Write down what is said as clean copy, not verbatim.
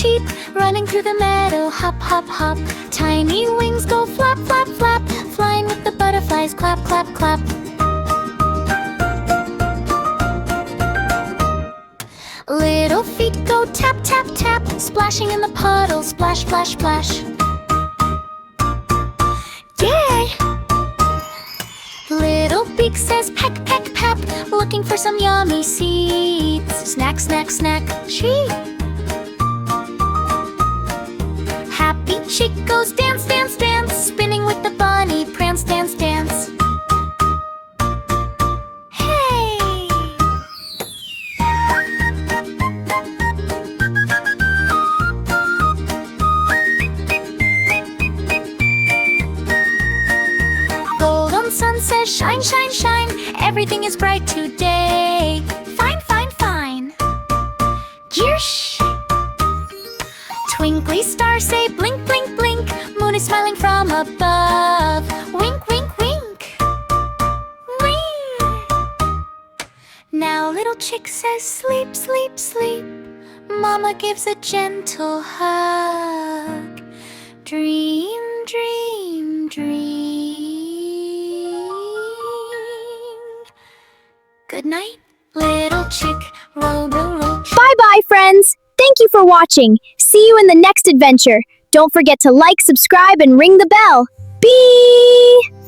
sheep, running through the meadow, hop, hop, hop. Tiny wings go flap, flap, flap, flying with the butterflies, clap, clap, clap. Little feet go tap, tap, tap, splashing in the puddles, splash, splash, splash. Yay! Little beak says peck, peck, peck, looking for some yummy seeds. Snack, snack, snack, sheep. Happy chick goes dance, dance, dance, spinning with the bunny, prance, dance, dance. Hey! Golden sun says shine, shine, shine, everything is bright today. Fine, fine, fine. Yersh! Twinkly stars say blink, blink, blink, moon is smiling from above. Wink, wink, wink. Wink. Now little chick says sleep, sleep, sleep. Mama gives a gentle hug. Dream, dream, dream. Good night, little chick, row, row, row. Bye-bye, friends! Thank you for watching. See you in the next adventure. Don't forget to like, subscribe, and ring the bell. Bye!